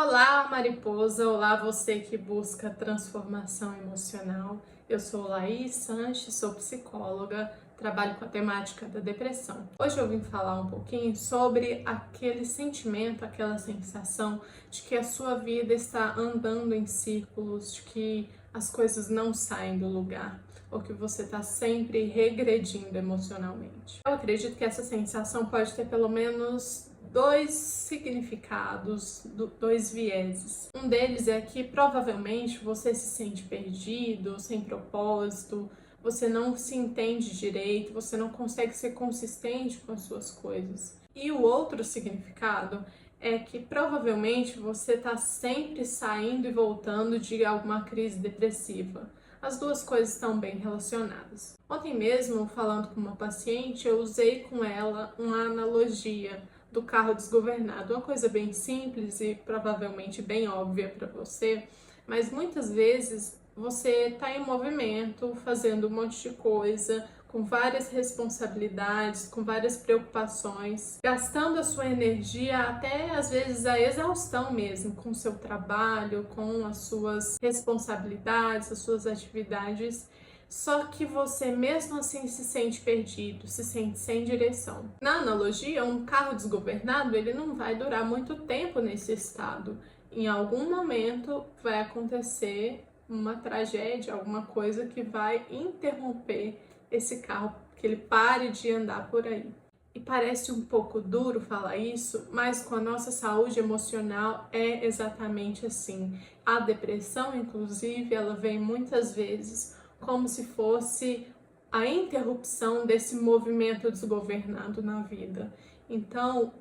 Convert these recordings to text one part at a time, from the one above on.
Olá, mariposa! Olá, você que busca transformação emocional. Eu sou Laís Sanches, sou psicóloga, trabalho com a temática da depressão. Hoje eu vim falar um pouquinho sobre aquele sentimento, aquela sensação de que a sua vida está andando em círculos, de que as coisas não saem do lugar, ou que você está sempre regredindo emocionalmente. Eu acredito que essa sensação pode ter pelo menos dois significados, dois vieses. Um deles é que provavelmente você se sente perdido, sem propósito, você não se entende direito, você não consegue ser consistente com as suas coisas. E o outro significado é que provavelmente você está sempre saindo e voltando de alguma crise depressiva. As duas coisas estão bem relacionadas. Ontem mesmo, falando com uma paciente, eu usei com ela uma analogia do carro desgovernado, uma coisa bem simples e provavelmente bem óbvia para você, mas muitas vezes você está em movimento, fazendo um monte de coisa, com várias responsabilidades, com várias preocupações, gastando a sua energia até às vezes a exaustão mesmo, com o seu trabalho, com as suas responsabilidades, as suas atividades. Só que você mesmo assim se sente perdido, se sente sem direção. Na analogia, um carro desgovernado, ele não vai durar muito tempo nesse estado. Em algum momento vai acontecer uma tragédia, alguma coisa que vai interromper esse carro, que ele pare de andar por aí. E parece um pouco duro falar isso, mas com a nossa saúde emocional é exatamente assim. A depressão, inclusive, ela vem muitas vezes como se fosse a interrupção desse movimento desgovernado na vida. Então,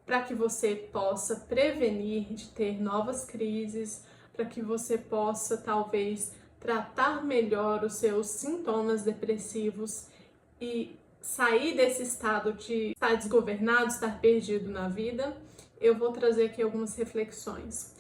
para que você possa prevenir de ter novas crises, para que você possa talvez tratar melhor os seus sintomas depressivos e sair desse estado de estar desgovernado, estar perdido na vida, eu vou trazer aqui algumas reflexões.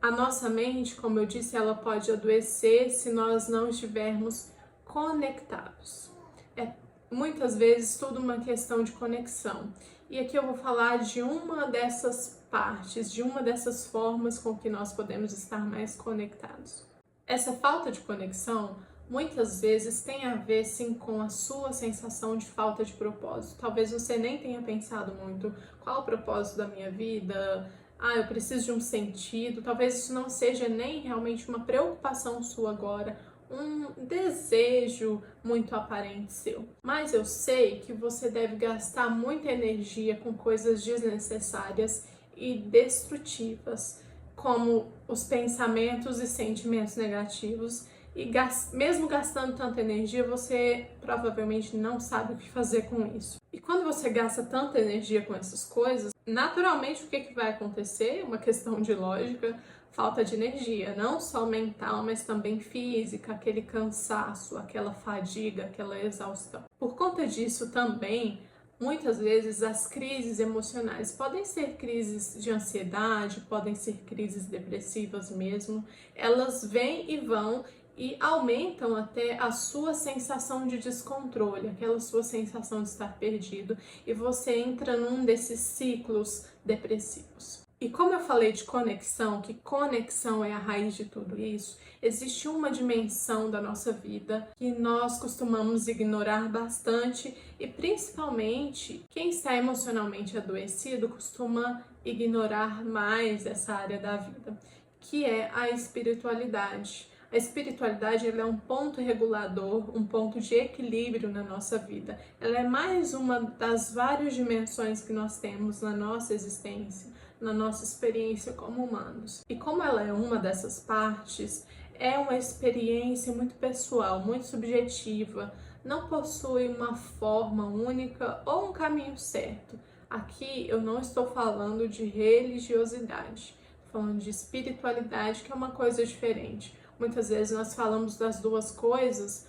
A nossa mente, como eu disse, ela pode adoecer se nós não estivermos conectados. É muitas vezes tudo uma questão de conexão. E aqui eu vou falar de uma dessas partes, de uma dessas formas com que nós podemos estar mais conectados. Essa falta de conexão muitas vezes tem a ver sim com a sua sensação de falta de propósito. Talvez você nem tenha pensado muito qual o propósito da minha vida. Eu preciso de um sentido. Talvez isso não seja nem realmente uma preocupação sua agora, um desejo muito aparente seu. Mas eu sei que você deve gastar muita energia com coisas desnecessárias e destrutivas, como os pensamentos e sentimentos negativos. E mesmo gastando tanta energia, você provavelmente não sabe o que fazer com isso. E quando você gasta tanta energia com essas coisas, naturalmente o que vai acontecer? Uma questão de lógica, falta de energia, não só mental, mas também física, aquele cansaço, aquela fadiga, aquela exaustão. Por conta disso também, muitas vezes as crises emocionais podem ser crises de ansiedade, podem ser crises depressivas mesmo, elas vêm e vão e aumentam até a sua sensação de descontrole, aquela sua sensação de estar perdido, e você entra num desses ciclos depressivos. E como eu falei de conexão, que conexão é a raiz de tudo isso, existe uma dimensão da nossa vida que nós costumamos ignorar bastante, e principalmente quem está emocionalmente adoecido costuma ignorar mais essa área da vida, que é a espiritualidade. A espiritualidade ela é um ponto regulador, um ponto de equilíbrio na nossa vida. Ela é mais uma das várias dimensões que nós temos na nossa existência, na nossa experiência como humanos. E como ela é uma dessas partes, é uma experiência muito pessoal, muito subjetiva, não possui uma forma única ou um caminho certo. Aqui eu não estou falando de religiosidade, estou falando de espiritualidade, que é uma coisa diferente. Muitas vezes nós falamos das duas coisas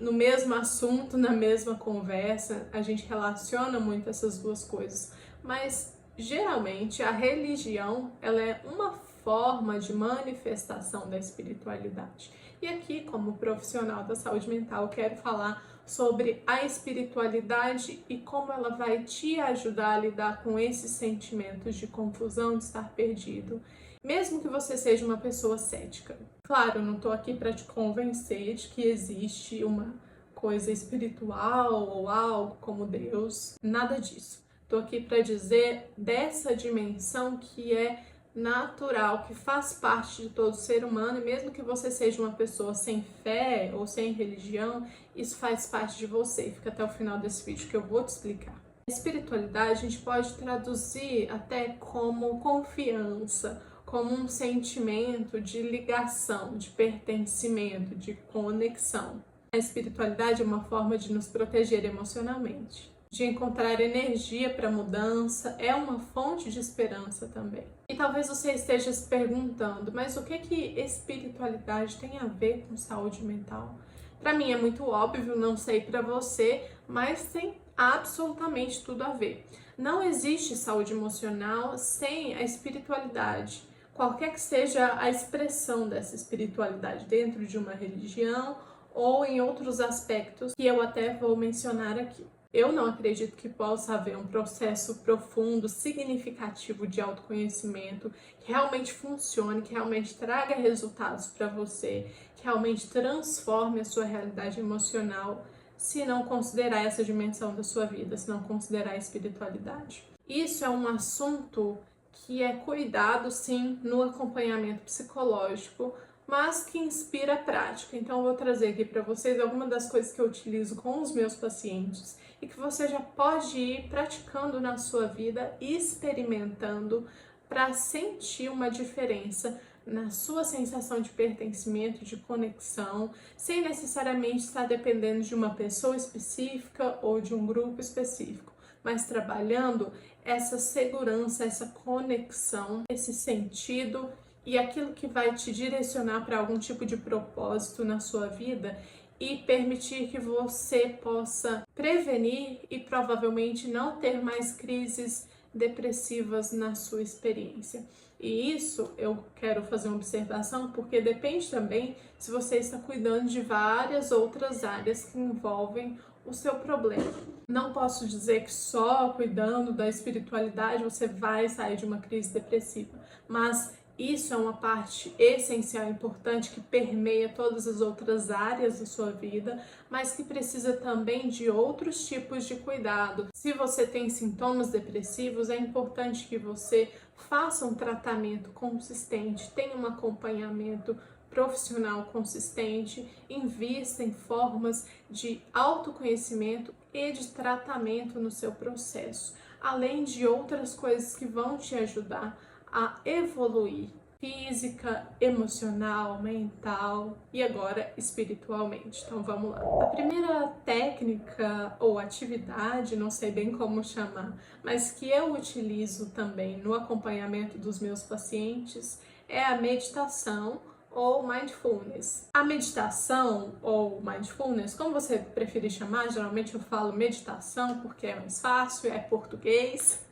no mesmo assunto, na mesma conversa, a gente relaciona muito essas duas coisas, mas geralmente a religião ela é uma forma de manifestação da espiritualidade. E aqui, como profissional da saúde mental, eu quero falar sobre a espiritualidade e como ela vai te ajudar a lidar com esses sentimentos de confusão, de estar perdido mesmo que você seja uma pessoa cética. Claro, eu não tô aqui para te convencer de que existe uma coisa espiritual ou algo como Deus, nada disso. Tô aqui para dizer dessa dimensão que é natural, que faz parte de todo ser humano, e mesmo que você seja uma pessoa sem fé ou sem religião, isso faz parte de você. Fica até o final desse vídeo que eu vou te explicar. Espiritualidade a gente pode traduzir até como confiança, como um sentimento de ligação, de pertencimento, de conexão. A espiritualidade é uma forma de nos proteger emocionalmente, de encontrar energia para mudança, é uma fonte de esperança também. E talvez você esteja se perguntando, mas o que espiritualidade tem a ver com saúde mental? Para mim é muito óbvio, não sei para você, mas tem absolutamente tudo a ver. Não existe saúde emocional sem a espiritualidade. Qualquer que seja a expressão dessa espiritualidade dentro de uma religião ou em outros aspectos que eu até vou mencionar aqui. Eu não acredito que possa haver um processo profundo, significativo de autoconhecimento que realmente funcione, que realmente traga resultados para você, que realmente transforme a sua realidade emocional, se não considerar essa dimensão da sua vida, se não considerar a espiritualidade. Isso é um assunto que é cuidado, sim, no acompanhamento psicológico, mas que inspira a prática. Então, eu vou trazer aqui para vocês algumas das coisas que eu utilizo com os meus pacientes e que você já pode ir praticando na sua vida, experimentando, para sentir uma diferença na sua sensação de pertencimento, de conexão, sem necessariamente estar dependendo de uma pessoa específica ou de um grupo específico, mas trabalhando essa segurança, essa conexão, esse sentido e aquilo que vai te direcionar para algum tipo de propósito na sua vida e permitir que você possa prevenir e provavelmente não ter mais crises depressivas na sua experiência. E isso eu quero fazer uma observação porque depende também se você está cuidando de várias outras áreas que envolvem o seu problema. Não posso dizer que só cuidando da espiritualidade você vai sair de uma crise depressiva, mas isso é uma parte essencial, importante, que permeia todas as outras áreas da sua vida, mas que precisa também de outros tipos de cuidado. Se você tem sintomas depressivos, é importante que você faça um tratamento consistente, tenha um acompanhamento profissional consistente, invista em formas de autoconhecimento e de tratamento no seu processo, além de outras coisas que vão te ajudar a evoluir física, emocional, mental e agora espiritualmente. Então vamos lá. A primeira técnica ou atividade, não sei bem como chamar, mas que eu utilizo também no acompanhamento dos meus pacientes é a meditação ou mindfulness. A meditação ou mindfulness, como você preferir chamar, geralmente eu falo meditação porque é mais fácil, é português.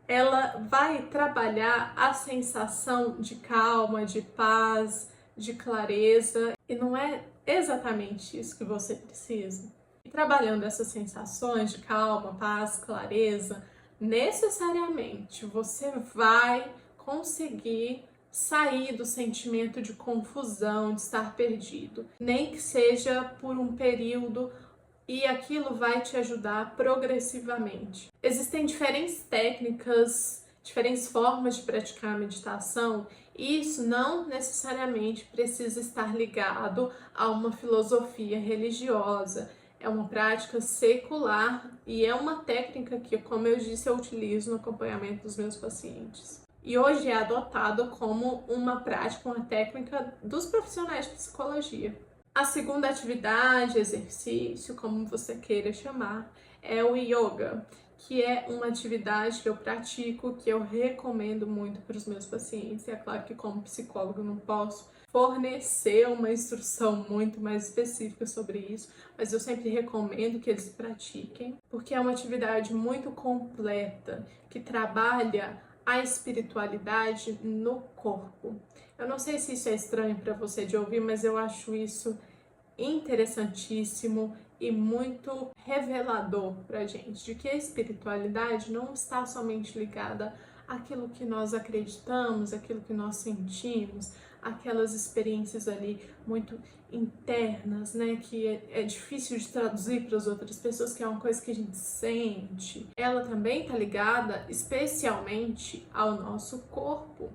Ela vai trabalhar a sensação de calma, de paz, de clareza, e não é exatamente isso que você precisa. E trabalhando essas sensações de calma, paz, clareza, necessariamente você vai conseguir sair do sentimento de confusão, de estar perdido, nem que seja por um período, e aquilo vai te ajudar progressivamente. Existem diferentes técnicas, diferentes formas de praticar a meditação, e isso não necessariamente precisa estar ligado a uma filosofia religiosa. É uma prática secular e é uma técnica que, como eu disse, eu utilizo no acompanhamento dos meus pacientes. E hoje é adotado como uma prática, uma técnica dos profissionais de psicologia. A segunda atividade, exercício, como você queira chamar, é o yoga, que é uma atividade que eu pratico, que eu recomendo muito para os meus pacientes. E é claro que como psicólogo não posso fornecer uma instrução muito mais específica sobre isso, mas eu sempre recomendo que eles pratiquem, porque é uma atividade muito completa, que trabalha a espiritualidade no corpo. Eu não sei se isso é estranho para você de ouvir, mas eu acho isso interessantíssimo e muito revelador pra gente, de que a espiritualidade não está somente ligada aquilo que nós acreditamos, aquilo que nós sentimos, aquelas experiências ali muito internas, né, que é difícil de traduzir para as outras pessoas, que é uma coisa que a gente sente. Ela também está ligada especialmente ao nosso corpo.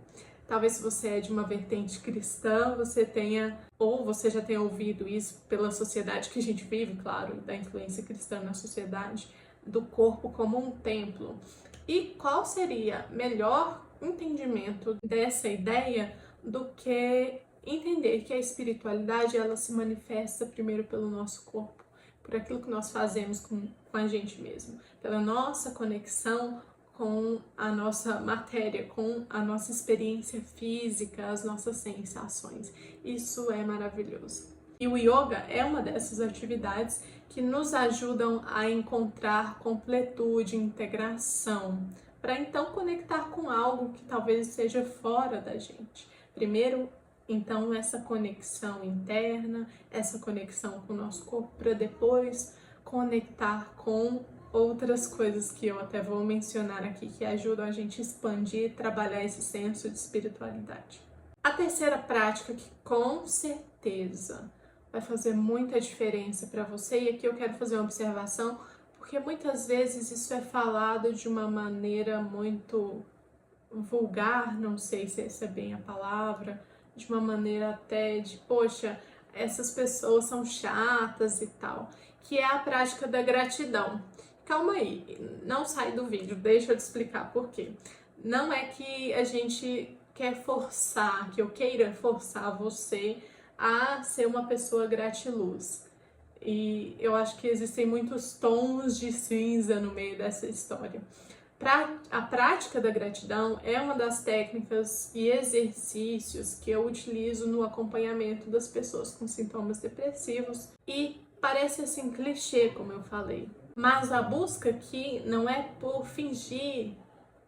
Talvez se você é de uma vertente cristã, você tenha, ou você já tenha ouvido isso pela sociedade que a gente vive, claro, da influência cristã na sociedade, do corpo como um templo. E qual seria melhor entendimento dessa ideia do que entender que a espiritualidade ela se manifesta primeiro pelo nosso corpo, por aquilo que nós fazemos com a gente mesmo, pela nossa conexão com a nossa matéria, com a nossa experiência física, as nossas sensações. Isso é maravilhoso. E o yoga é uma dessas atividades que nos ajudam a encontrar completude, integração, para então conectar com algo que talvez seja fora da gente. Primeiro, então, essa conexão interna, essa conexão com o nosso corpo, para depois conectar com outras coisas que eu até vou mencionar aqui, que ajudam a gente a expandir e trabalhar esse senso de espiritualidade. A terceira prática que com certeza vai fazer muita diferença para você, e aqui eu quero fazer uma observação, porque muitas vezes isso é falado de uma maneira muito vulgar, não sei se essa é bem a palavra, de uma maneira até de, poxa, essas pessoas são chatas e tal, que é a prática da gratidão. Calma aí, não sai do vídeo, deixa eu te explicar por quê. Não é que a gente quer forçar, que eu queira forçar você a ser uma pessoa gratiluz. E eu acho que existem muitos tons de cinza no meio dessa história. A prática da gratidão é uma das técnicas e exercícios que eu utilizo no acompanhamento das pessoas com sintomas depressivos e parece assim clichê, como eu falei. Mas a busca aqui não é por fingir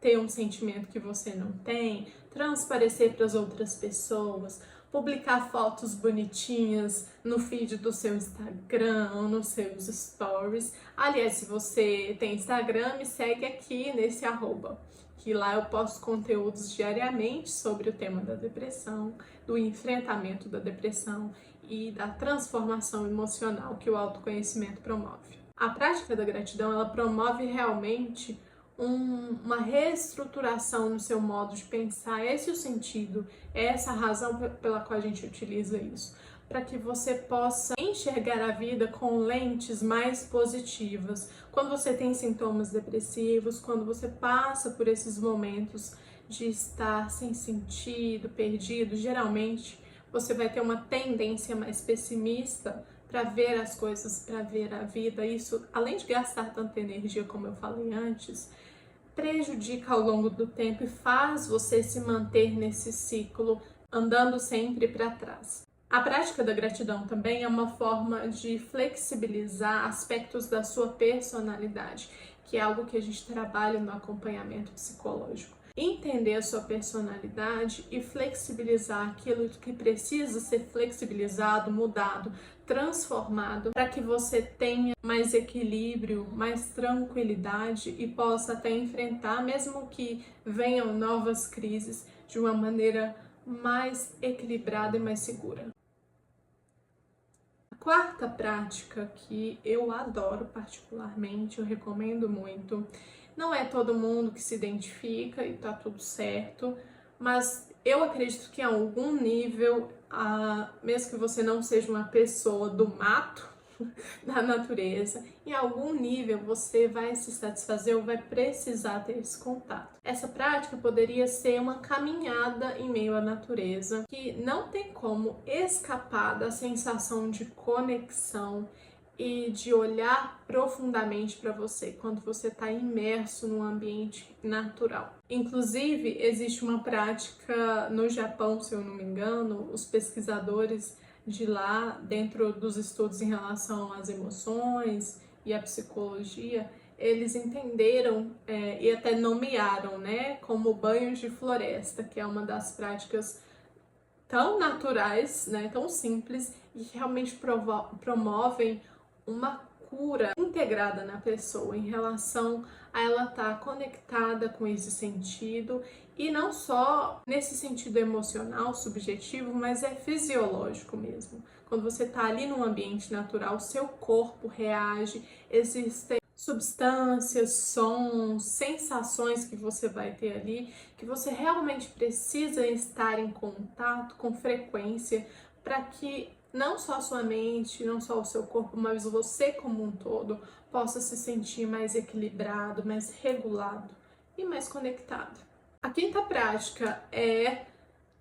ter um sentimento que você não tem, transparecer para as outras pessoas, publicar fotos bonitinhas no feed do seu Instagram ou nos seus stories. Aliás, se você tem Instagram, me segue aqui nesse @, que lá eu posto conteúdos diariamente sobre o tema da depressão, do enfrentamento da depressão e da transformação emocional que o autoconhecimento promove. A prática da gratidão, ela promove realmente uma reestruturação no seu modo de pensar. Esse é o sentido, é essa a razão pela qual a gente utiliza isso, para que você possa enxergar a vida com lentes mais positivas. Quando você tem sintomas depressivos, quando você passa por esses momentos de estar sem sentido, perdido, geralmente você vai ter uma tendência mais pessimista para ver as coisas, para ver a vida. Isso, além de gastar tanta energia, como eu falei antes, prejudica ao longo do tempo e faz você se manter nesse ciclo, andando sempre para trás. A prática da gratidão também é uma forma de flexibilizar aspectos da sua personalidade, que é algo que a gente trabalha no acompanhamento psicológico. Entender a sua personalidade e flexibilizar aquilo que precisa ser flexibilizado, mudado, transformado, para que você tenha mais equilíbrio, mais tranquilidade e possa até enfrentar, mesmo que venham novas crises, de uma maneira mais equilibrada e mais segura. A quarta prática que eu adoro particularmente, eu recomendo muito, não é todo mundo que se identifica e tá tudo certo, mas eu acredito que em algum nível, mesmo que você não seja uma pessoa do mato, da natureza, em algum nível você vai se satisfazer ou vai precisar ter esse contato. Essa prática poderia ser uma caminhada em meio à natureza, que não tem como escapar da sensação de conexão e de olhar profundamente para você quando você está imerso num ambiente natural. Inclusive, existe uma prática no Japão, se eu não me engano, os pesquisadores de lá, dentro dos estudos em relação às emoções e à psicologia, eles entenderam e até nomearam, né, como banhos de floresta, que é uma das práticas tão naturais, né, tão simples e que realmente promovem uma cura integrada na pessoa em relação a ela estar conectada com esse sentido, e não só nesse sentido emocional, subjetivo, mas é fisiológico mesmo. Quando você está ali num ambiente natural, seu corpo reage, existem substâncias, sons, sensações que você vai ter ali, que você realmente precisa estar em contato com frequência para que não só a sua mente, não só o seu corpo, mas você como um todo possa se sentir mais equilibrado, mais regulado e mais conectado. A quinta prática é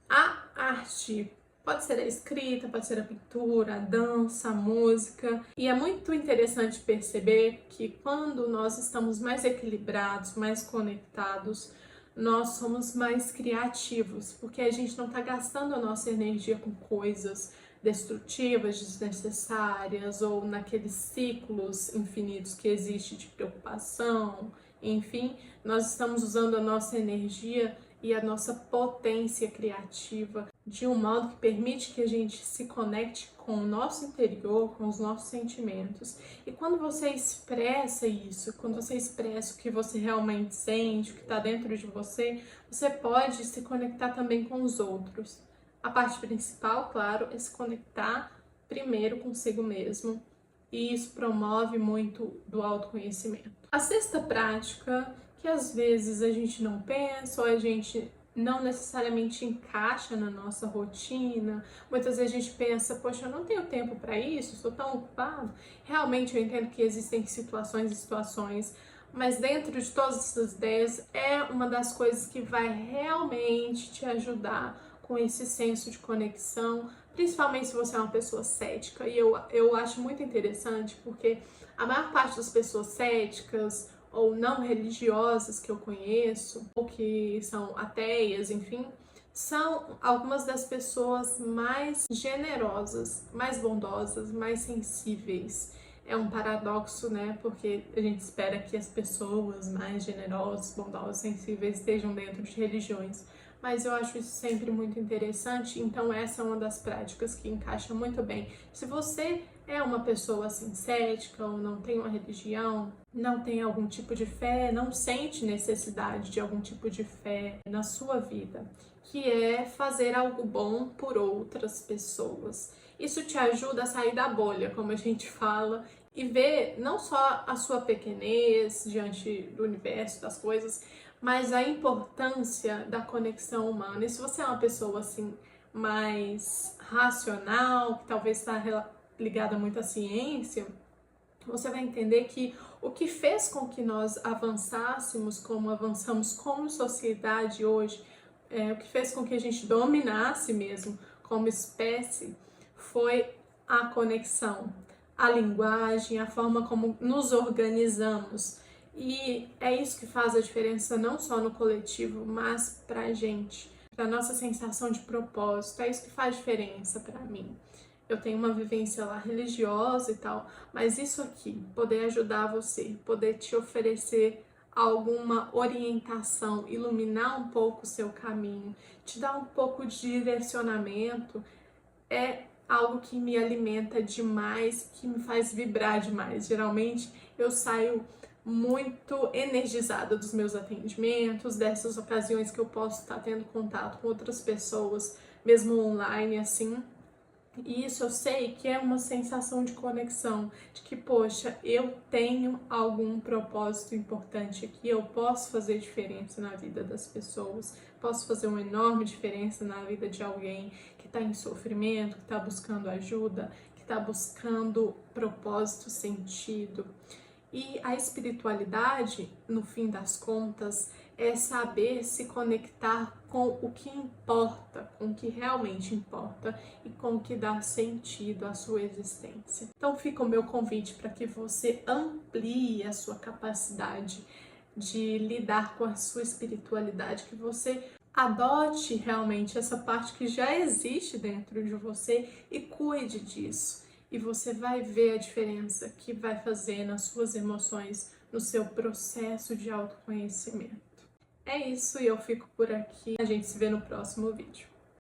a arte. Pode ser a escrita, pode ser a pintura, a dança, a música. E é muito interessante perceber que quando nós estamos mais equilibrados, mais conectados, nós somos mais criativos, porque a gente não está gastando a nossa energia com coisas destrutivas, desnecessárias, ou naqueles ciclos infinitos que existe de preocupação. Enfim, nós estamos usando a nossa energia e a nossa potência criativa de um modo que permite que a gente se conecte com o nosso interior, com os nossos sentimentos. E quando você expressa isso, quando você expressa o que você realmente sente, o que está dentro de você, você pode se conectar também com os outros. A parte principal, claro, é se conectar primeiro consigo mesmo, e isso promove muito do autoconhecimento. A sexta prática, que às vezes a gente não pensa ou a gente não necessariamente encaixa na nossa rotina, muitas vezes a gente pensa, poxa, eu não tenho tempo para isso, sou tão ocupado. Realmente eu entendo que existem situações e situações, mas dentro de todas essas ideias é uma das coisas que vai realmente te ajudar com esse senso de conexão, principalmente se você é uma pessoa cética. E eu acho muito interessante porque a maior parte das pessoas céticas ou não religiosas que eu conheço, ou que são ateias, enfim, são algumas das pessoas mais generosas, mais bondosas, mais sensíveis. É um paradoxo, né? Porque a gente espera que as pessoas mais generosas, bondosas, sensíveis estejam dentro de religiões. Mas eu acho isso sempre muito interessante, então essa é uma das práticas que encaixa muito bem. Se você é uma pessoa assim cética ou não tem uma religião, não tem algum tipo de fé, não sente necessidade de algum tipo de fé na sua vida, que é fazer algo bom por outras pessoas. Isso te ajuda a sair da bolha, como a gente fala, e ver não só a sua pequenez diante do universo, das coisas, mas a importância da conexão humana. E se você é uma pessoa assim mais racional, que talvez está ligada muito à ciência, você vai entender que o que fez com que nós avançássemos como avançamos como sociedade hoje, o que fez com que a gente dominasse mesmo como espécie, foi a conexão, a linguagem, a forma como nos organizamos. E é isso que faz a diferença não só no coletivo, mas pra gente, pra nossa sensação de propósito. É isso que faz diferença pra mim. Eu tenho uma vivência lá religiosa e tal, mas isso aqui, poder ajudar você, poder te oferecer alguma orientação, iluminar um pouco o seu caminho, te dar um pouco de direcionamento, é algo que me alimenta demais, que me faz vibrar demais. Geralmente eu saio muito energizada dos meus atendimentos, dessas ocasiões que eu posso estar tendo contato com outras pessoas, mesmo online, assim. E isso eu sei que é uma sensação de conexão, de que, poxa, eu tenho algum propósito importante aqui, eu posso fazer diferença na vida das pessoas, posso fazer uma enorme diferença na vida de alguém que está em sofrimento, que está buscando ajuda, que está buscando propósito, sentido. E a espiritualidade, no fim das contas, é saber se conectar com o que importa, com o que realmente importa e com o que dá sentido à sua existência. Então fica o meu convite para que você amplie a sua capacidade de lidar com a sua espiritualidade, que você adote realmente essa parte que já existe dentro de você e cuide disso. E você vai ver a diferença que vai fazer nas suas emoções, no seu processo de autoconhecimento. É isso, e eu fico por aqui. A gente se vê no próximo vídeo.